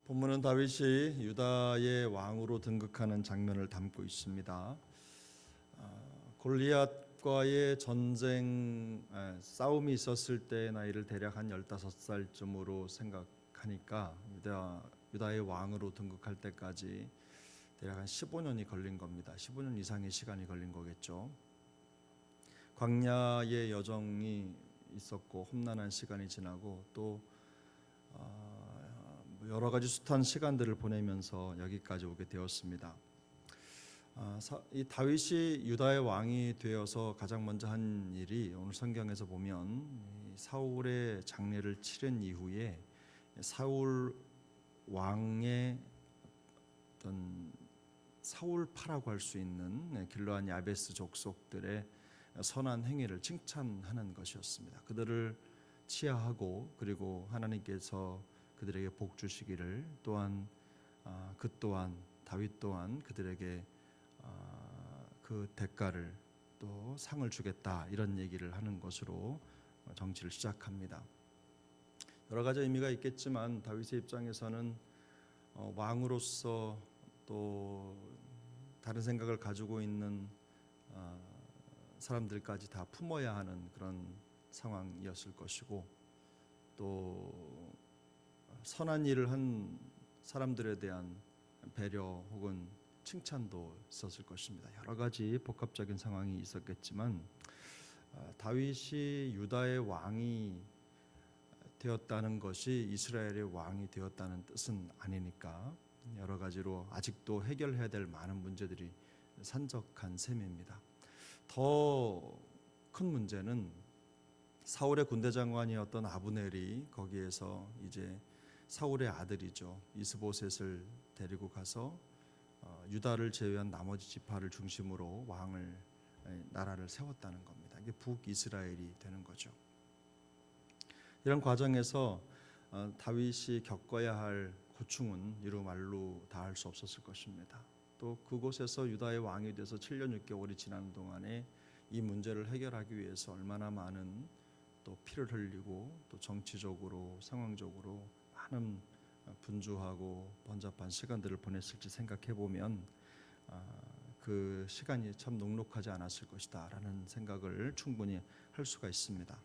본문은 다윗이 유다의 왕으로 등극하는 장면을 담고 있습니다. 골리앗과의 전쟁 싸움이 있었을 때 나이를 대략 한 15살쯤으로 생각하니까 유다의 왕으로 등극할 때까지 대략 한 15년이 걸린 겁니다. 15년 이상의 시간이 걸린 거겠죠. 광야의 여정이 있었고 험난한 시간이 지나고 또 여러 가지 숱한 시간들을 보내면서 여기까지 오게 되었습니다. 이 다윗이 유다의 왕이 되어서 가장 먼저 한 일이 오늘 성경에서 보면 사울의 장례를 치른 이후에 사울 왕의 어떤 사울파라고 할 수 있는 길르앗 야베스 족속들의 선한 행위를 칭찬하는 것이었습니다. 그들을 치하하고 그리고 하나님께서 그들에게 복 주시기를, 또한 그 또한 다윗 또한 그들에게 그 대가를 또 상을 주겠다, 이런 얘기를 하는 것으로 정치를 시작합니다. 여러 가지 의미가 있겠지만 다윗의 입장에서는 왕으로서 또 다른 생각을 가지고 있는 사람들까지 다 품어야 하는 그런 상황이었을 것이고, 또 선한 일을 한 사람들에 대한 배려 혹은 칭찬도 있었을 것입니다. 여러 가지 복합적인 상황이 있었겠지만 다윗이 유다의 왕이 되었다는 것이 이스라엘의 왕이 되었다는 뜻은 아니니까 여러 가지로 아직도 해결해야 될 많은 문제들이 산적한 셈입니다. 더 큰 문제는 사울의 군대 장관이었던 아브넬이 거기에서 이제 사울의 아들이죠, 이스보셋을 데리고 가서 유다를 제외한 나머지 지파를 중심으로 나라를 세웠다는 겁니다. 이게 북이스라엘이 되는 거죠. 이런 과정에서 다윗이 겪어야 할 고충은 이루 말로 다할 수 없었을 것입니다. 또 그곳에서 유다의 왕이 돼서 7년 6개월이 지나는 동안에 이 문제를 해결하기 위해서 얼마나 많은 또 피를 흘리고 또 정치적으로 상황적으로 많은 분주하고 번잡한 시간들을 보냈을지 생각해 보면 그 시간이 참 녹록하지 않았을 것이다 라는 생각을 충분히 할 수가 있습니다.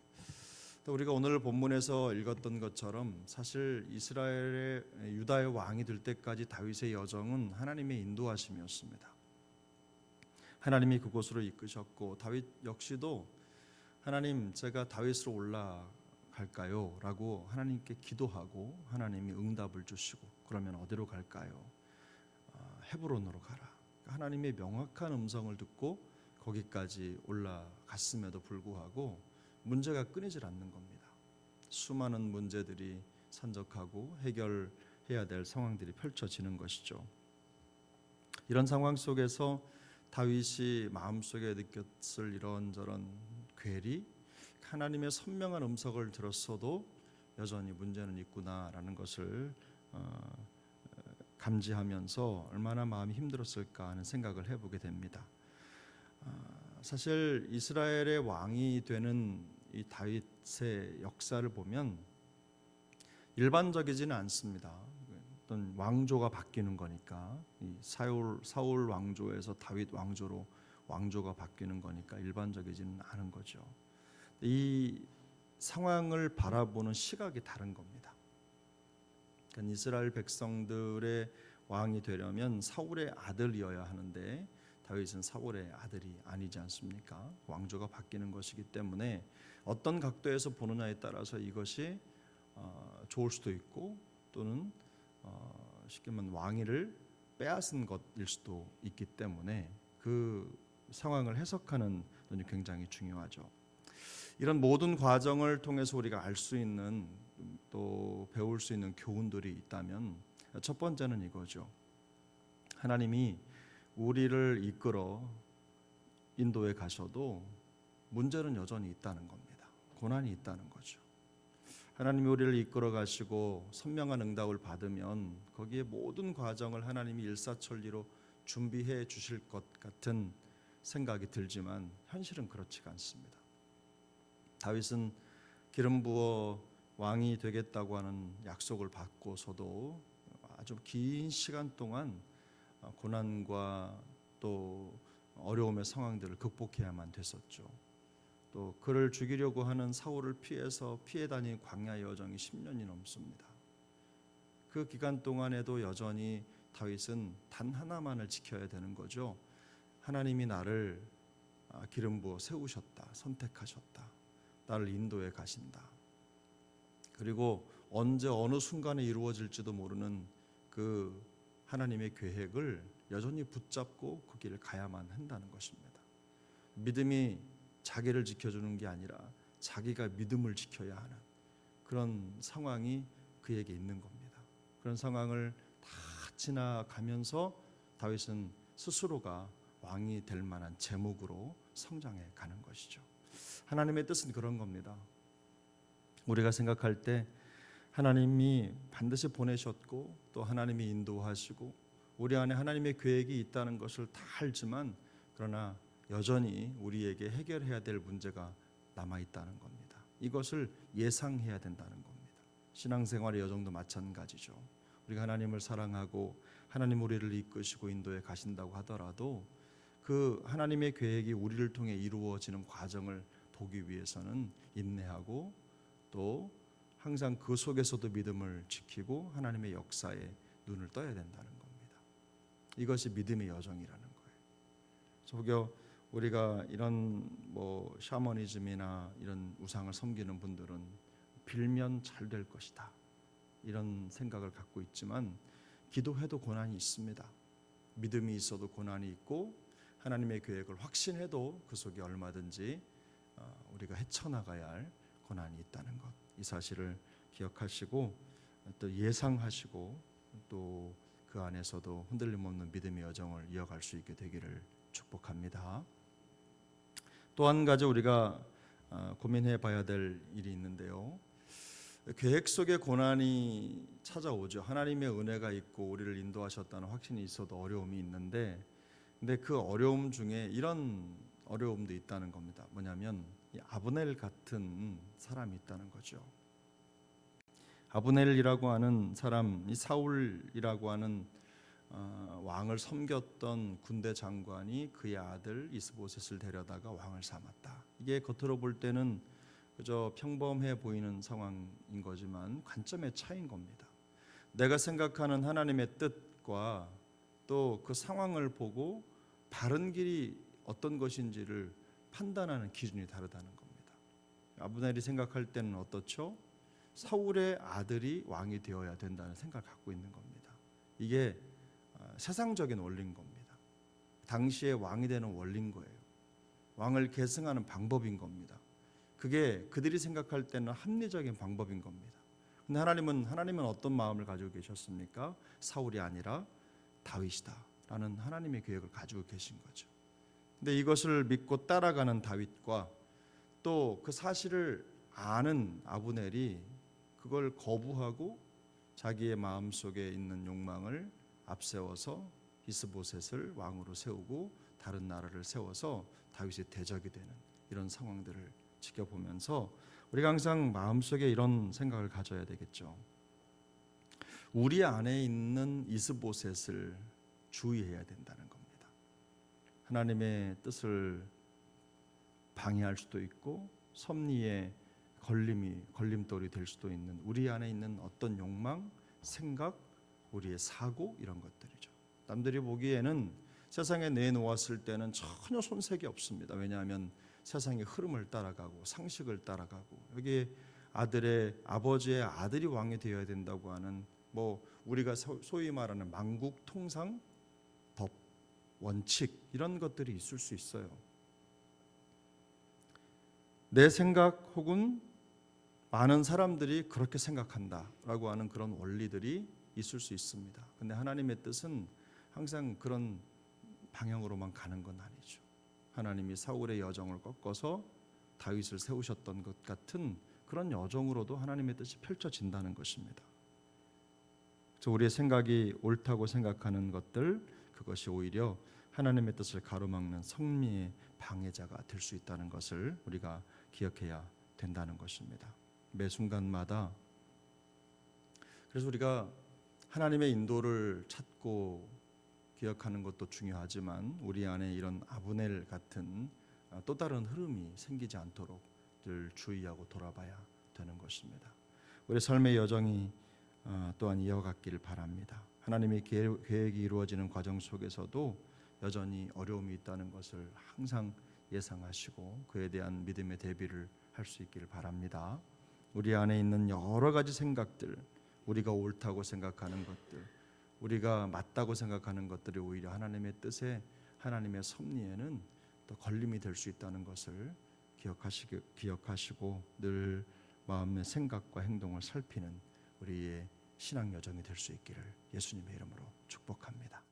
또 우리가 오늘 본문에서 읽었던 것처럼 사실 이스라엘의 유다의 왕이 될 때까지 다윗의 여정은 하나님의 인도하심이었습니다. 하나님이 그곳으로 이끄셨고, 다윗 역시도 하나님, 제가 다윗으로 올라갈까요? 라고 하나님께 기도하고 하나님이 응답을 주시고, 그러면 어디로 갈까요? 헤브론으로 가라. 하나님의 명확한 음성을 듣고 거기까지 올라갔음에도 불구하고 문제가 끊이질 않는 겁니다. 수많은 문제들이 산적하고 해결해야 될 상황들이 펼쳐지는 것이죠. 이런 상황 속에서 다윗이 마음속에 느꼈을 이런저런 괴리, 하나님의 선명한 음성을 들었어도 여전히 문제는 있구나라는 것을 감지하면서 얼마나 마음이 힘들었을까 하는 생각을 해보게 됩니다. 사실 이스라엘의 왕이 되는 이 다윗의 역사를 보면 일반적이지는 않습니다. 어떤 왕조가 바뀌는 거니까, 이 사울 왕조에서 다윗 왕조로 왕조가 바뀌는 거니까 일반적이지는 않은 거죠. 이 상황을 바라보는 시각이 다른 겁니다. 그러니까 이스라엘 백성들의 왕이 되려면 사울의 아들이어야 하는데 다윗은 사울의 아들이 아니지 않습니까? 왕조가 바뀌는 것이기 때문에 어떤 각도에서 보느냐에 따라서 이것이 좋을 수도 있고, 또는 쉽게 말하면 왕위를 빼앗은 것일 수도 있기 때문에 그 상황을 해석하는 눈이 굉장히 중요하죠. 이런 모든 과정을 통해서 우리가 알 수 있는, 또 배울 수 있는 교훈들이 있다면 첫 번째는 이거죠. 하나님이 우리를 이끌어 인도에 가셔도 문제는 여전히 있다는 겁니다. 고난이 있다는 거죠. 하나님이 우리를 이끌어 가시고 선명한 응답을 받으면 거기에 모든 과정을 하나님이 일사천리로 준비해 주실 것 같은 생각이 들지만 현실은 그렇지가 않습니다. 다윗은 기름 부어 왕이 되겠다고 하는 약속을 받고서도 아주 긴 시간 동안 고난과 또 어려움의 상황들을 극복해야만 됐었죠. 또 그를 죽이려고 하는 사울을 피해서 피해 다닌 광야 여정이 10년이 넘습니다. 그 기간 동안에도 여전히 다윗은 단 하나만을 지켜야 되는 거죠. 하나님이 나를 기름 부어 세우셨다, 선택하셨다, 나를 인도해 가신다. 그리고 언제 어느 순간에 이루어질지도 모르는 그 하나님의 계획을 여전히 붙잡고 그 길을 가야만 한다는 것입니다. 믿음이 자기를 지켜주는 게 아니라 자기가 믿음을 지켜야 하는 그런 상황이 그에게 있는 겁니다. 그런 상황을 다 지나가면서 다윗은 스스로가 왕이 될 만한 제목으로 성장해 가는 것이죠. 하나님의 뜻은 그런 겁니다. 우리가 생각할 때 하나님이 반드시 보내셨고 또 하나님이 인도하시고 우리 안에 하나님의 계획이 있다는 것을 다 알지만 그러나 여전히 우리에게 해결해야 될 문제가 남아있다는 겁니다. 이것을 예상해야 된다는 겁니다. 신앙생활의 여정도 마찬가지죠. 우리가 하나님을 사랑하고 하나님 우리를 이끄시고 인도해 가신다고 하더라도 그 하나님의 계획이 우리를 통해 이루어지는 과정을 보기 위해서는 인내하고 또 항상 그 속에서도 믿음을 지키고 하나님의 역사에 눈을 떠야 된다는 겁니다. 이것이 믿음의 여정이라는 거예요. 혹여 우리가 이런 샤머니즘이나 이런 우상을 섬기는 분들은 빌면 잘 될 것이다 이런 생각을 갖고 있지만 기도해도 고난이 있습니다. 믿음이 있어도 고난이 있고 하나님의 계획을 확신해도 그 속에 얼마든지 우리가 헤쳐나가야 할 고난이 있다는 것, 이 사실을 기억하시고 또 예상하시고 또 그 안에서도 흔들림 없는 믿음의 여정을 이어갈 수 있게 되기를 축복합니다. 또 한 가지 우리가 고민해 봐야 될 일이 있는데요. 계획 속에 고난이 찾아오죠. 하나님의 은혜가 있고 우리를 인도하셨다는 확신이 있어도 어려움이 있는데 근데 그 어려움 중에 이런 어려움도 있다는 겁니다. 뭐냐면 이 아브넬 같은 사람이 있다는 거죠. 아브넬이라고 하는 사람, 이 사울이라고 하는 왕을 섬겼던 군대 장관이 그의 아들 이스보셋을 데려다가 왕을 삼았다. 이게 겉으로 볼 때는 그저 평범해 보이는 상황인 거지만 관점의 차이인 겁니다. 내가 생각하는 하나님의 뜻과 또 그 상황을 보고 바른 길이 어떤 것인지를 판단하는 기준이 다르다는 겁니다. 아브넬이 생각할 때는 어떻죠? 사울의 아들이 왕이 되어야 된다는 생각을 갖고 있는 겁니다. 이게 세상적인 원리인 겁니다. 당시에 왕이 되는 원리인 거예요. 왕을 계승하는 방법인 겁니다. 그게 그들이 생각할 때는 합리적인 방법인 겁니다. 근데 하나님은 어떤 마음을 가지고 계셨습니까? 사울이 아니라 다윗이다라는 하나님의 계획을 가지고 계신 거죠. 근데 이것을 믿고 따라가는 다윗과 또 그 사실을 아는 아브넬이 그걸 거부하고 자기의 마음속에 있는 욕망을 앞세워서 이스보셋을 왕으로 세우고 다른 나라를 세워서 다윗의 대적이 되는 이런 상황들을 지켜보면서 우리가 항상 마음속에 이런 생각을 가져야 되겠죠. 우리 안에 있는 이스보셋을 주의해야 된다는 겁니다. 하나님의 뜻을 방해할 수도 있고 섭리의 걸림돌이 될 수도 있는 우리 안에 있는 어떤 욕망, 생각, 우리의 사고 이런 것들이죠. 남들이 보기에는 세상에 내놓았을 때는 전혀 손색이 없습니다. 왜냐하면 세상의 흐름을 따라가고 상식을 따라가고 여기에 아버지의 아들이 왕이 되어야 된다고 하는 우리가 소위 말하는 만국 통상 법, 원칙 이런 것들이 있을 수 있어요. 내 생각 혹은 많은 사람들이 그렇게 생각한다라고 하는 그런 원리들이 있을 수 있습니다. 근데 하나님의 뜻은 항상 그런 방향으로만 가는 건 아니죠. 하나님이 사울의 여정을 꺾어서 다윗을 세우셨던 것 같은 그런 여정으로도 하나님의 뜻이 펼쳐진다는 것입니다. 그래서 우리의 생각이 옳다고 생각하는 것들, 그것이 오히려 하나님의 뜻을 가로막는 성리의 방해자가 될 수 있다는 것을 우리가 기억해야 된다는 것입니다. 매 순간마다. 그래서 우리가 하나님의 인도를 찾고 기억하는 것도 중요하지만 우리 안에 이런 아브넬 같은 또 다른 흐름이 생기지 않도록 늘 주의하고 돌아봐야 되는 것입니다. 우리 삶의 여정이 또한 이어갔기를 바랍니다. 하나님의 계획이 이루어지는 과정 속에서도 여전히 어려움이 있다는 것을 항상 예상하시고 그에 대한 믿음의 대비를 할 수 있기를 바랍니다. 우리 안에 있는 여러 가지 생각들, 우리가 옳다고 생각하는 것들, 우리가 맞다고 생각하는 것들이 오히려 하나님의 뜻에, 하나님의 섭리에는 또 걸림이 될 수 있다는 것을 기억하시고 늘 마음의 생각과 행동을 살피는 우리의 신앙 여정이 될 수 있기를 예수님의 이름으로 축복합니다.